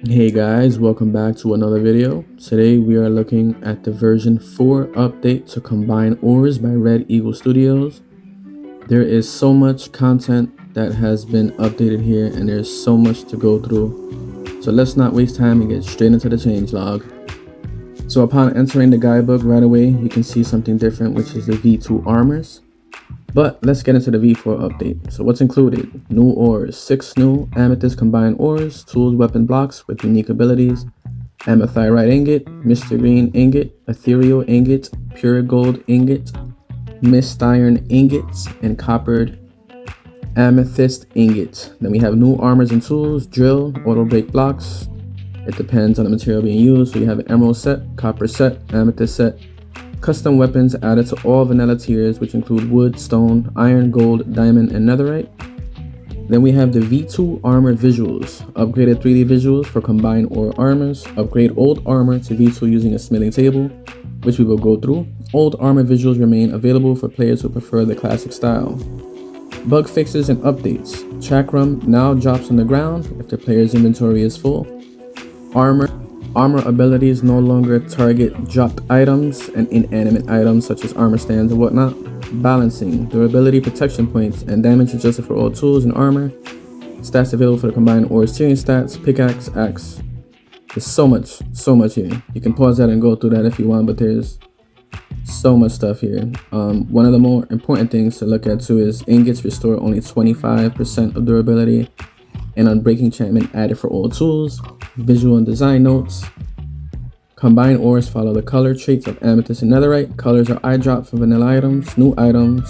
Hey guys, welcome back to another video. Today we are looking at the version 4 update to Combine Ores by Red Eagle Studios. There is so much content that has been updated here and there's so much to go through. So let's not waste time and get straight into the changelog. So upon entering the guidebook right away, you can see something different, which is the V2 armors. But let's get into the V4 update. So what's included? New ores, 6 new amethyst combined ores, tools, weapon blocks with unique abilities, amethyrite ingot, Mr. Green ingot, ethereal ingot, pure gold ingot, mist iron ingots, and coppered amethyst ingots. Then we have new armors and tools, drill, auto break blocks. It depends on the material being used. So you have an emerald set, copper set, amethyst set, custom weapons added to all vanilla tiers, which include wood, stone, iron, gold, diamond, and netherite. Then we have the V2 armor visuals, upgraded 3D visuals for combined ore armors, upgrade old armor to V2 using a smithing table, which we will go through. Old armor visuals remain available for players who prefer the classic style. Bug fixes and updates. Chakram now drops on the ground if the player's inventory is full. Armor abilities no longer target dropped items and inanimate items such as armor stands and whatnot. Balancing, durability, protection points, and damage adjusted for all tools and armor. Stats available for the combined ore tiering stats, pickaxe, axe. There's so much here. You can pause that and go through that if you want, but there's so much stuff here. One of the more important things to look at too is ingots restore only 25% of durability, and unbreaking enchantment added for all tools. Visual and design notes. Combined ores follow the color traits of amethyst and netherite. Colors are eye drop for vanilla items. New items.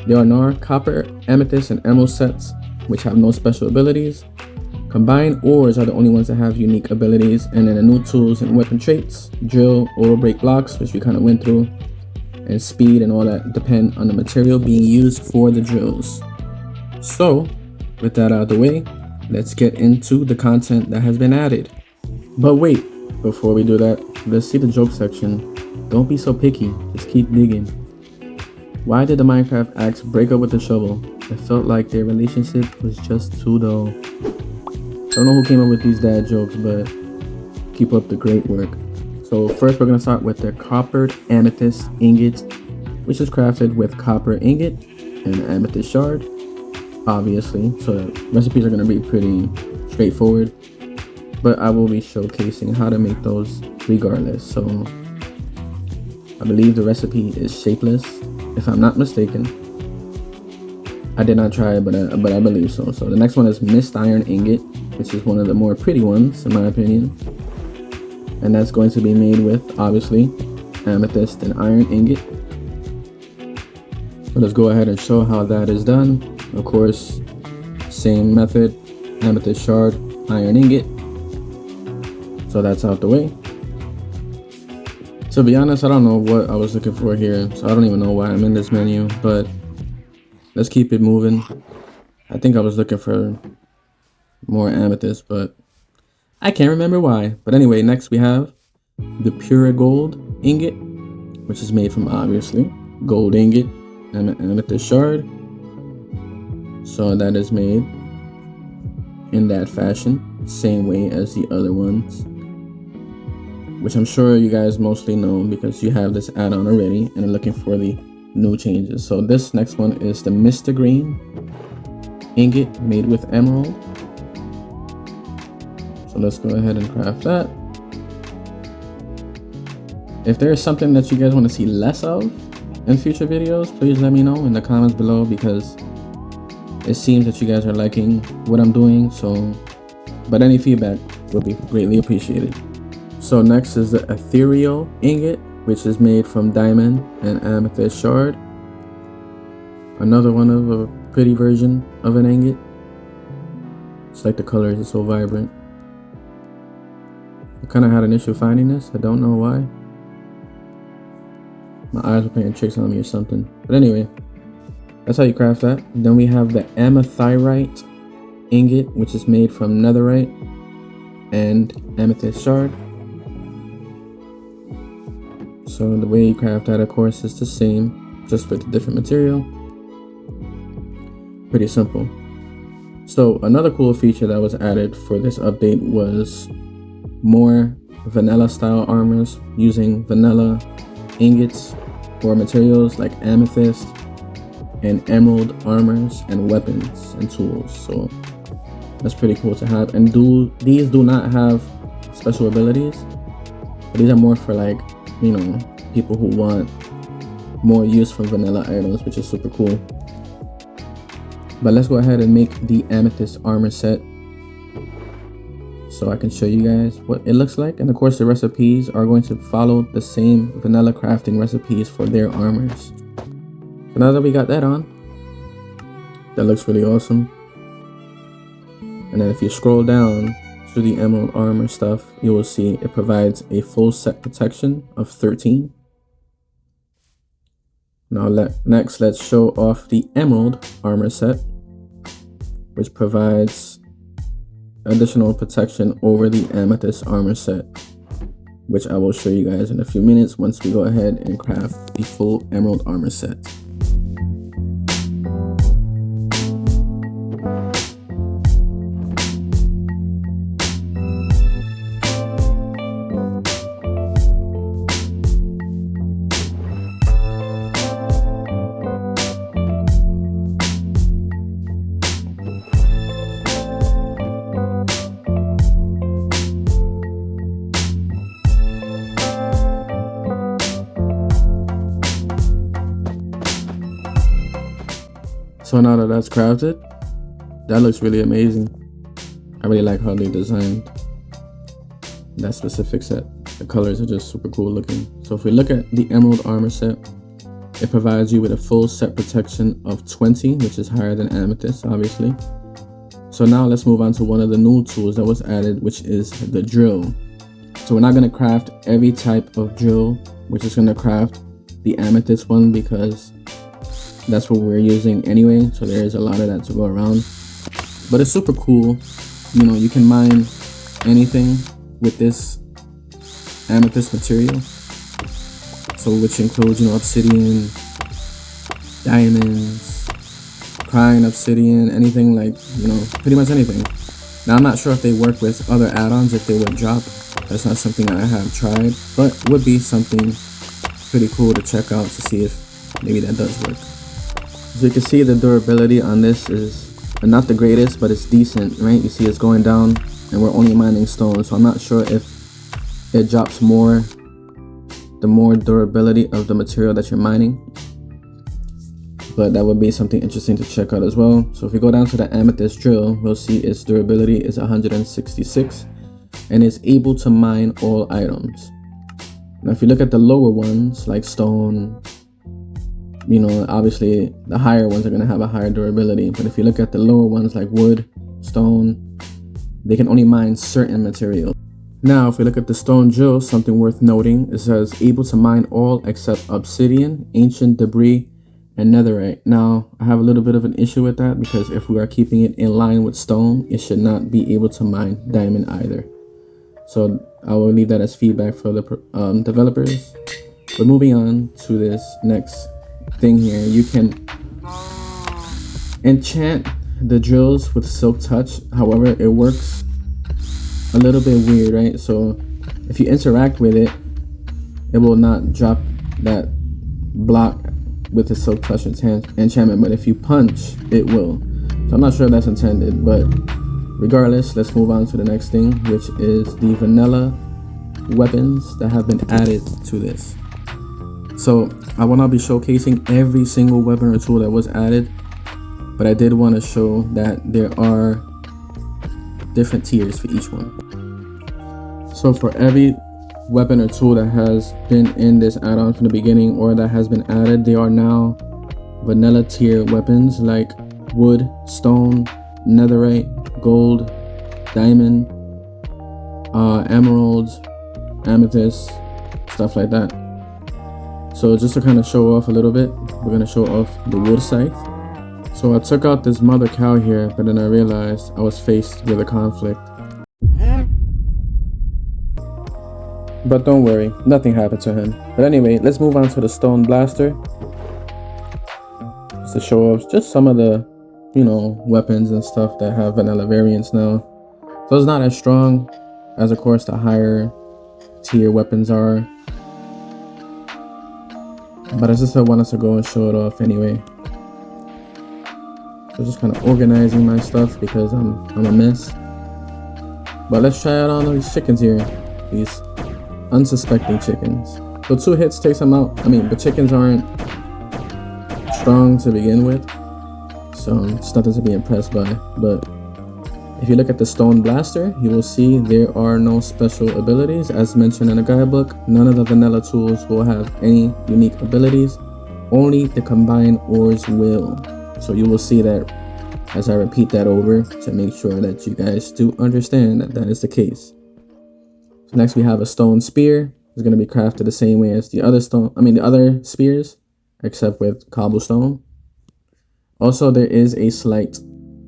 There are now copper, amethyst, and emerald sets, which have no special abilities. Combined ores are the only ones that have unique abilities. And then the new tools and weapon traits. Drill, auto break blocks, which we kind of went through. And speed and all that depend on the material being used for the drills. So, with that out of the way, let's get into the content that has been added. But wait, before we do that, let's see the joke section. Don't be so picky, just keep digging. Why did the Minecraft axe break up with the shovel? It felt like their relationship was just too dull. I don't know who came up with these dad jokes, but keep up the great work. So first we're going to start with the coppered amethyst ingot, which is crafted with copper ingot and amethyst shard. Obviously, so the recipes are going to be pretty straightforward, but I will be showcasing how to make those regardless. So I believe the recipe is shapeless, if I'm not mistaken. I did not try it, but I believe so. So the next one is mist iron ingot, which is one of the more pretty ones in my opinion, and that's going to be made with obviously amethyst and iron ingot. So let's go ahead and show how that is done. Of course, same method, amethyst shard, iron ingot. So that's out the way. To be honest, I don't know what I was looking for here, so I don't even know why I'm in this menu, but let's keep it moving. I think I was looking for more amethyst, but I can't remember why. But anyway, next we have the pure gold ingot, which is made from obviously gold ingot and amethyst shard. So that is made in that fashion, same way as the other ones, which I'm sure you guys mostly know because you have this add-on already and are looking for the new changes. So this next one is the Mr. Green ingot made with emerald. So let's go ahead and craft that. If there is something that you guys want to see less of in future videos, please let me know in the comments below, because it seems that you guys are liking what I'm doing, but any feedback would be greatly appreciated. So next is the ethereal ingot, which is made from diamond and amethyst shard. Another one of a pretty version of an ingot. It's like the colors are so vibrant. I kind of had an issue finding this. I don't know why. My eyes were playing tricks on me or something. But anyway, that's how you craft that. Then we have the amethyrite ingot, which is made from netherite and amethyst shard. So the way you craft that, of course, is the same, just with a different material. Pretty simple. So another cool feature that was added for this update was more vanilla style armors using vanilla ingots or materials like amethyst and emerald armors and weapons and tools. So that's pretty cool to have. And these do not have special abilities, but these are more for, like, you know, people who want more use from vanilla items, which is super cool. But let's go ahead and make the amethyst armor set so I can show you guys what it looks like. And of course the recipes are going to follow the same vanilla crafting recipes for their armors. So now that we got that on, that looks really awesome. And then if you scroll down through the emerald armor stuff, you will see it provides a full set protection of 13. Now next, let's show off the emerald armor set, which provides additional protection over the amethyst armor set, which I will show you guys in a few minutes once we go ahead and craft the full emerald armor set. So now that that's crafted, that looks really amazing. I really like how they designed that specific set. The colors are just super cool looking. So if we look at the emerald armor set, it provides you with a full set protection of 20, which is higher than amethyst, obviously. So now let's move on to one of the new tools that was added, which is the drill. So we're not going to craft every type of drill. We're just going to craft the amethyst one because that's what we're using anyway, so there is a lot of that to go around. But it's super cool. You know, you can mine anything with this amethyst material, so which includes, you know, obsidian, diamonds, crying obsidian, anything, like, you know, pretty much anything. Now I'm not sure if they work with other add-ons, if they would drop. That's not something I have tried, but would be something pretty cool to check out to see if maybe that does work. So you can see the durability on this is not the greatest, but it's decent, right? You see it's going down and we're only mining stone, so I'm not sure if it drops more the more durability of the material that you're mining, but that would be something interesting to check out as well. So if we go down to the amethyst drill, we'll see its durability is 166 and it's able to mine all items. Now if you look at the lower ones like stone, you know, obviously the higher ones are going to have a higher durability, but if you look at the lower ones like wood, stone, they can only mine certain material. Now if we look at the stone drill, something worth noting, it says able to mine all except obsidian, ancient debris, and netherite. Now I have a little bit of an issue with that because if we are keeping it in line with stone, it should not be able to mine diamond either. So I will leave that as feedback for the developers. But moving on to this next thing here, you can enchant the drills with silk touch. However, it works a little bit weird, right? So if you interact with it, it will not drop that block with the silk touch enchantment, but if you punch, it will. So I'm not sure if that's intended, but regardless, let's move on to the next thing, which is the vanilla weapons that have been added to this. So I will not be showcasing every single weapon or tool that was added, but I did want to show that there are different tiers for each one. So for every weapon or tool that has been in this add-on from the beginning or that has been added, they are now vanilla tier weapons like wood, stone, netherite, gold, diamond, emeralds, amethyst, stuff like that. So just to kind of show off a little bit, we're going to show off the wood scythe. So I took out this mother cow here, but then I realized I was faced with a conflict. But don't worry, nothing happened to him. But anyway, let's move on to the stone blaster. Just to show off just some of the, you know, weapons and stuff that have vanilla variants now. So it's not as strong, as of course the higher tier weapons are. But I just wanted to go and show it off anyway. So just kind of organizing my stuff because I'm a mess. But let's try out on these chickens here. These unsuspecting chickens. So 2 hits takes them out. I mean, the chickens aren't strong to begin with, so it's nothing to be impressed by. But if you look at the stone blaster, you will see there are no special abilities. As mentioned in the guidebook, none of the vanilla tools will have any unique abilities. Only the combined ores will. So you will see that as I repeat that over to make sure that you guys do understand that that is the case. So next we have a stone spear. It's going to be crafted the same way as the other other spears, except with cobblestone. Also, there is a slight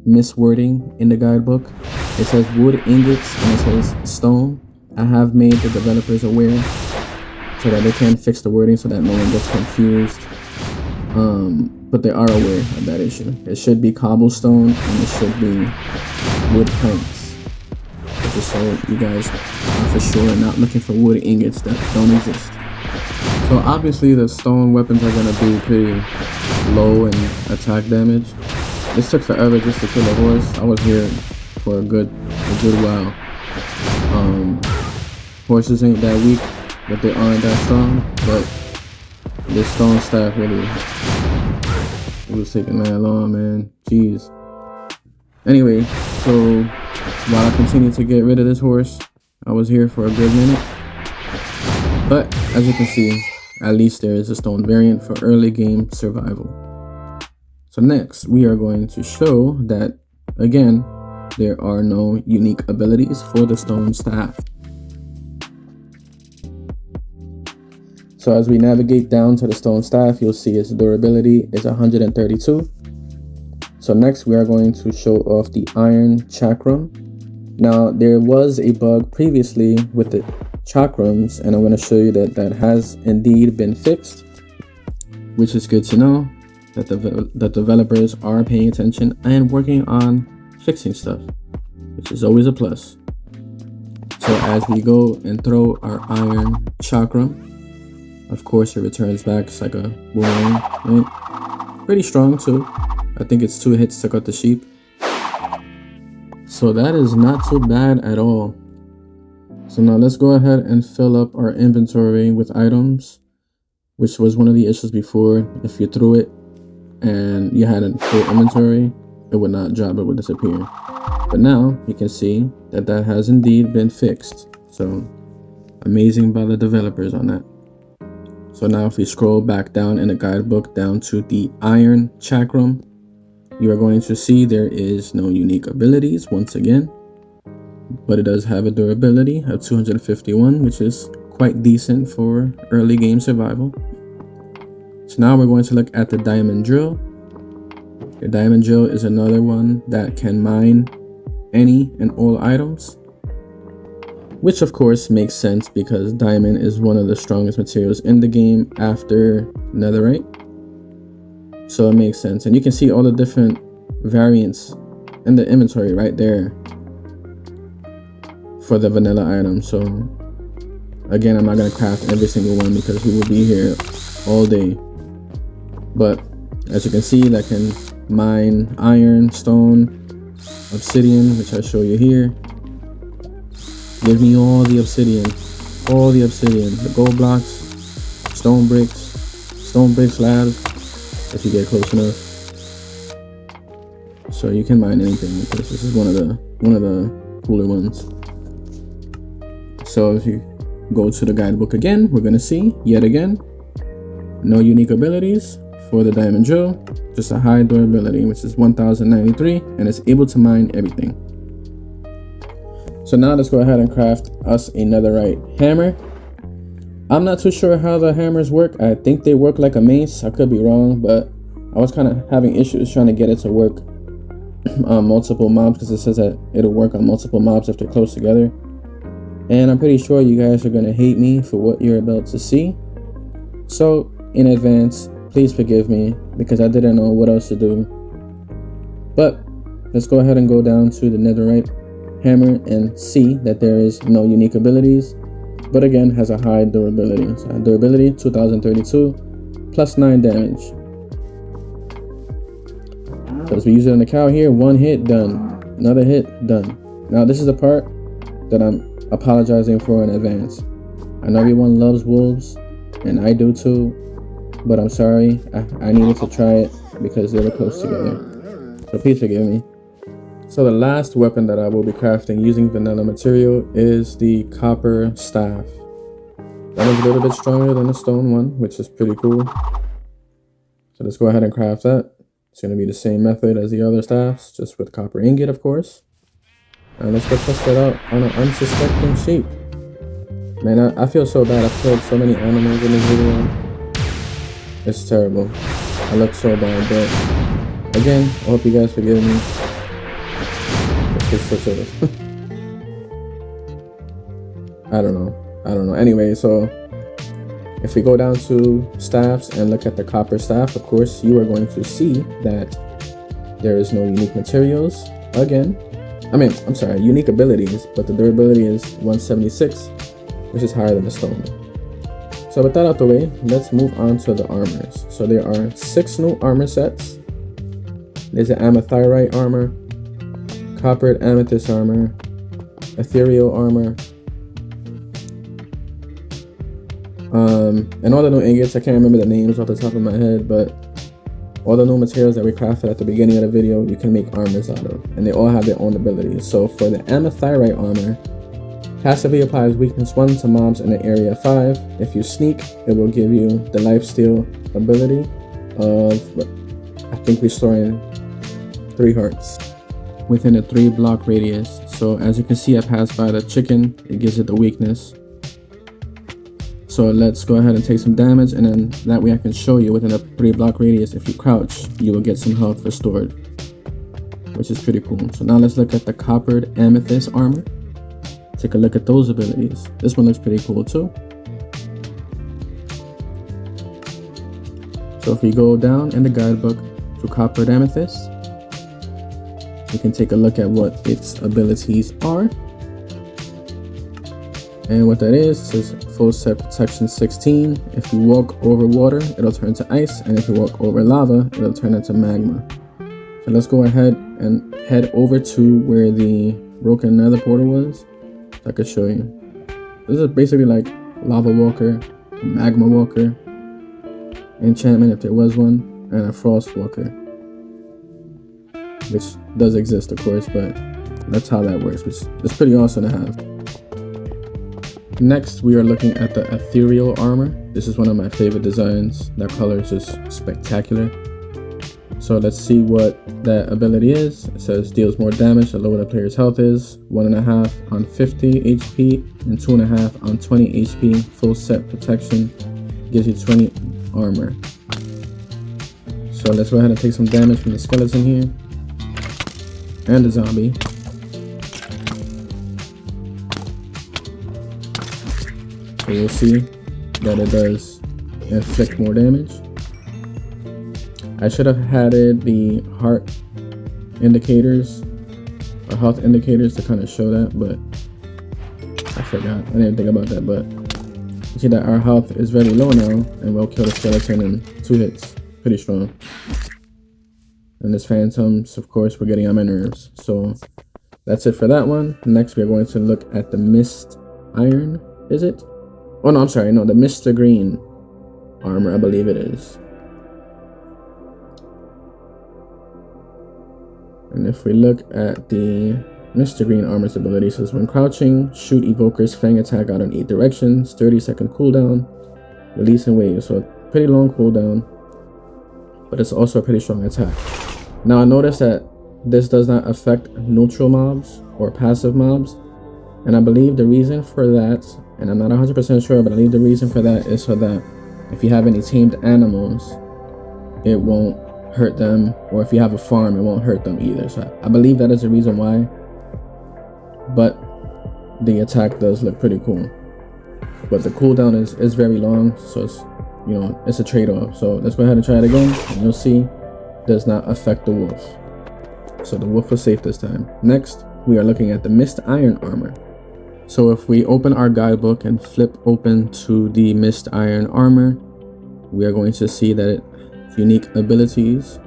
miswording in the guidebook. It says wood ingots and it says stone. I have made the developers aware so that they can fix the wording so that no one gets confused. But they are aware of that issue. It should be cobblestone and it should be wood planks. Just so you guys are for sure not looking for wood ingots that don't exist. So obviously the stone weapons are going to be pretty low in attack damage. This took forever just to kill a horse. I was here for a good while. Horses ain't that weak, but they aren't that strong. But this stone staff really, it was taking that long, man. Jeez. Anyway, so while I continue to get rid of this horse, I was here for a good minute. But as you can see, at least there is a stone variant for early game survival. So next, we are going to show that, again, there are no unique abilities for the stone staff. So as we navigate down to the stone staff, you'll see its durability is 132. So next we are going to show off the iron chakram. Now there was a bug previously with the chakrams, and I'm going to show you that that has indeed been fixed, which is good to know that the developers are paying attention and working on fixing stuff, which is always a plus. So as we go and throw our iron chakram, of course it returns back. It's like a boomerang, right? Pretty strong too. I think it's 2 hits to cut the sheep. So that is not too bad at all. So now let's go ahead and fill up our inventory with items, which was one of the issues before. If you threw it and you had a full inventory, it would not drop, it would disappear. But now you can see that that has indeed been fixed. So amazing by the developers on that. So now if we scroll back down in the guidebook down to the iron chakram, you are going to see there is no unique abilities once again, but it does have a durability of 251, which is quite decent for early game survival. So now we're going to look at the diamond drill. The diamond drill is another one that can mine any and all items, which of course makes sense because diamond is one of the strongest materials in the game after netherite. So it makes sense. And you can see all the different variants in the inventory right there for the vanilla item. So again, I'm not going to craft every single one because we will be here all day. But as you can see, that can mine iron, stone, obsidian, which I show you here. Give me all the obsidian, the gold blocks, stone bricks slabs, if you get close enough. So you can mine anything with this. This is one of the cooler ones. So if you go to the guidebook again, we're gonna see yet again no unique abilities for the diamond drill, just a high durability, which is 1093, and it's able to mine everything. So now let's go ahead and craft us a netherite hammer. I'm not too sure how the hammers work. I think they work like a mace. I could be wrong, but I was kind of having issues trying to get it to work on multiple mobs because it says that it'll work on multiple mobs if they're close together. And I'm pretty sure you guys are going to hate me for what you're about to see. So in advance, please forgive me because I didn't know what else to do. But let's go ahead and go down to the netherite hammer and see that there is no unique abilities, but again has a high durability. So durability 2032 plus 9 damage. So as we use it on the cow here, one hit, done. Another hit, done. Now this is the part that I'm apologizing for in advance. I know everyone loves wolves, and I do too, but I'm sorry, I needed to try it because they were close together. So please forgive me. So the last weapon that I will be crafting using vanilla material is the copper staff. That is a little bit stronger than the stone one, which is pretty cool. So let's go ahead and craft that. It's going to be the same method as the other staffs, just with copper ingot, of course. And let's go test it out on an unsuspecting sheep. Man, I feel so bad. I've killed so many animals in this video. It's terrible. I look so bad, but again, I hope you guys forgive me. It's just such a... I don't know. Anyway, so if we go down to staffs and look at the copper staff, of course, you are going to see that there is no unique materials. Again, I'm sorry, unique abilities, but the durability is 176, which is higher than the stone. So with that out the way, let's move on to the armors. So there are 6 new armor sets. There's an amethyrite armor, coppered amethyst armor, ethereal armor, and all the new ingots. I can't remember the names off the top of my head, but all the new materials that we crafted at the beginning of the video, you can make armors out of, and they all have their own abilities. So for the amethyrite armor, passively applies weakness 1 to mobs in the area 5. If you sneak, it will give you the lifesteal ability of, I think, restoring 3 hearts within a 3 block radius. So as you can see, I passed by the chicken, it gives it the weakness. So let's go ahead and take some damage, and then that way I can show you within a 3 block radius, if you crouch, you will get some health restored, which is pretty cool. So now let's look at the coppered amethyst armor. Take a look at those abilities. This one looks pretty cool too. So if we go down in the guidebook to coppered amethyst, we can take a look at what its abilities are. And what that is, it says full set protection 16. If you walk over water, it'll turn to ice, and if you walk over lava, it'll turn into magma. So let's go ahead and head over to where the broken nether portal was. I could show you. This is basically like lava walker, magma walker, enchantment if there was one, and a frost walker, which does exist, of course, but that's how that works, which is pretty awesome to have. Next, we are looking at the ethereal armor. This is one of my favorite designs. That color is just spectacular. So let's see what that ability is. It says deals more damage the lower the player's health is. 1.5 on 50 HP and 2.5 on 20 HP. Full set protection gives you 20 armor. So let's go ahead and take some damage from the skeleton here and the zombie. So you'll see that it does inflict more damage. I should have added the heart indicators or health indicators to kind of show that, but I forgot. I didn't think about that, but you see that our health is very low now, and we'll kill the skeleton in 2 hits. Pretty strong. And this phantoms, of course, we're getting on my nerves. So that's it for that one. Next, we're going to look at the mist iron. Is it? Oh no, I'm sorry. No, the Mr. Green armor, I believe it is. And if we look at the Mr. Green armor's ability, it says when crouching, shoot Evoker's Fang attack out in 8 directions, 30-second cooldown, release and wave. So a pretty long cooldown, but it's also a pretty strong attack. Now I noticed that this does not affect neutral mobs or passive mobs, and I believe the reason for that, and I'm not 100% sure, but I believe the reason for that is so that if you have any tamed animals, it won't hurt them, or if you have a farm, it won't hurt them either. So I believe that is the reason why, but the attack does look pretty cool. But the cooldown is very long, so it's, you know, it's a trade-off. So let's go ahead and try it again, and you'll see it does not affect the wolf. So the wolf was safe this time. Next, we are looking at the Mist Iron armor. So if we open our guidebook and flip open to the Mist Iron armor, we are going to see that its unique abilities: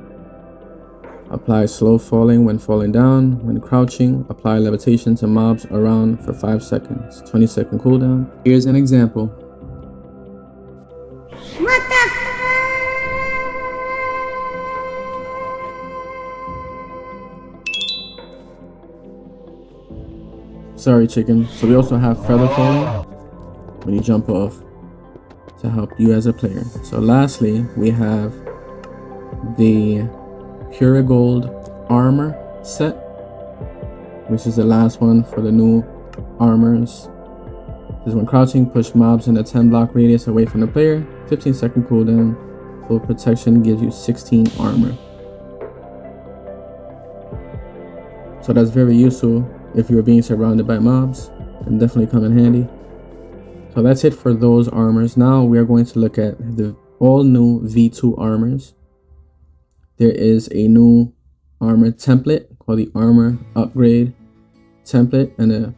apply slow falling when falling down, when crouching, apply levitation to mobs around for 5 seconds, 20-second cooldown. Here's an example. What the Sorry, chicken. So we also have feather falling when you jump off to help you as a player. So lastly, we have the Pure Gold armor set, which is the last one for the new armors. This is when crouching, push mobs in a 10 block radius away from the player, 15-second cooldown, full protection, gives you 16 armor. So that's very useful if you're being surrounded by mobs, and definitely come in handy. So that's it for those armors. Now we are going to look at the all new V2 armors. There is a new armor template called the Armor Upgrade template, and the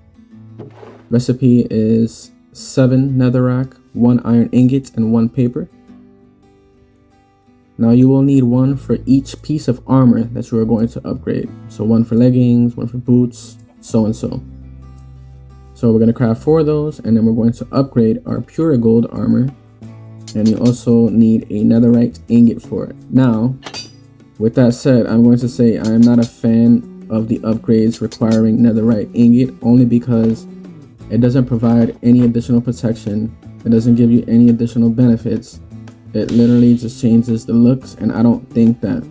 recipe is 7 netherrack, 1 iron ingot, and 1 paper. Now you will need 1 for each piece of armor that you are going to upgrade. So 1 for leggings, 1 for boots, so and so. So we're going to craft 4 of those, and then we're going to upgrade our Pure Gold armor. And you also need a netherite ingot for it. Now, with that said, I'm going to say I am not a fan of the upgrades requiring netherite ingot, only because it doesn't provide any additional protection. It doesn't give you any additional benefits. It literally just changes the looks, and I don't think that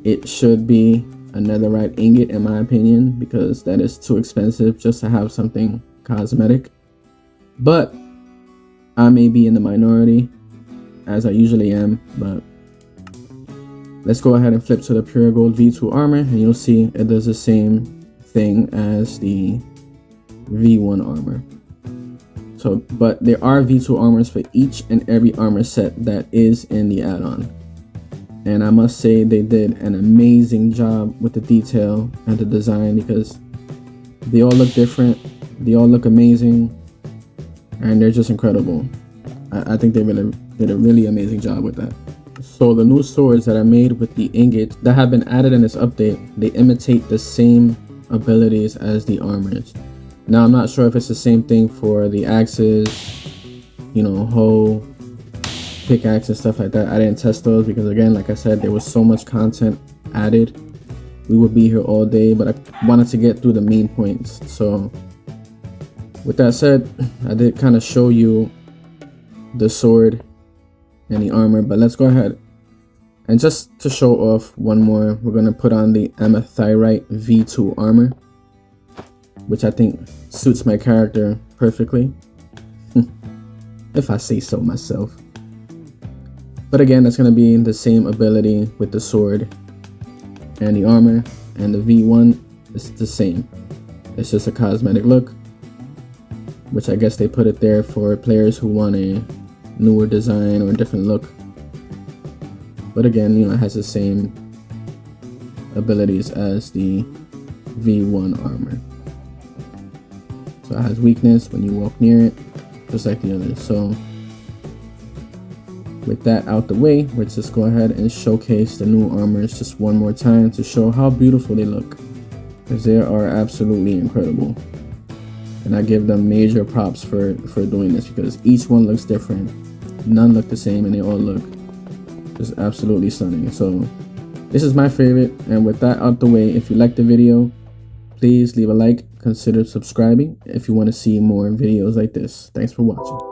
it should be a netherite ingot, in my opinion, because that is too expensive just to have something cosmetic. But I may be in the minority, as I usually am. But let's go ahead and flip to the Pure Gold V2 armor, and you'll see it does the same thing as the V1 armor. So, but there are V2 armors for each and every armor set that is in the add-on. And I must say they did an amazing job with the detail and the design, because they all look different, they all look amazing, and they're just incredible. I think they really did a really amazing job with that. So the new swords that are made with the ingot that have been added in this update, they imitate the same abilities as the armors. Now I'm not sure if it's the same thing for the axes, you know, hoe, pickaxe and stuff like that. I didn't test those because, again, like I said, there was so much content added. We would be here all day, but I wanted to get through the main points. So with that said, I did kind of show you the sword and the armor, but let's go ahead and just to show off one more, we're going to put on the Amethyrite V2 armor, which I think suits my character perfectly, if I say so myself. But again, that's going to be the same ability with the sword and the armor, and the V1 is the same. It's just a cosmetic look, which I guess they put it there for players who want a newer design or a different look. But again, you know, it has the same abilities as the V1 armor. So it has weakness when you walk near it, just like the others. So with that out the way, let's just go ahead and showcase the new armors just one more time to show how beautiful they look, because they are absolutely incredible. And I give them major props for doing this, because each one looks different. None look the same, and they all look just absolutely stunning. So this is my favorite. And with that out the way, if you like the video, please leave a like, consider subscribing if you want to see more videos like this. Thanks for watching.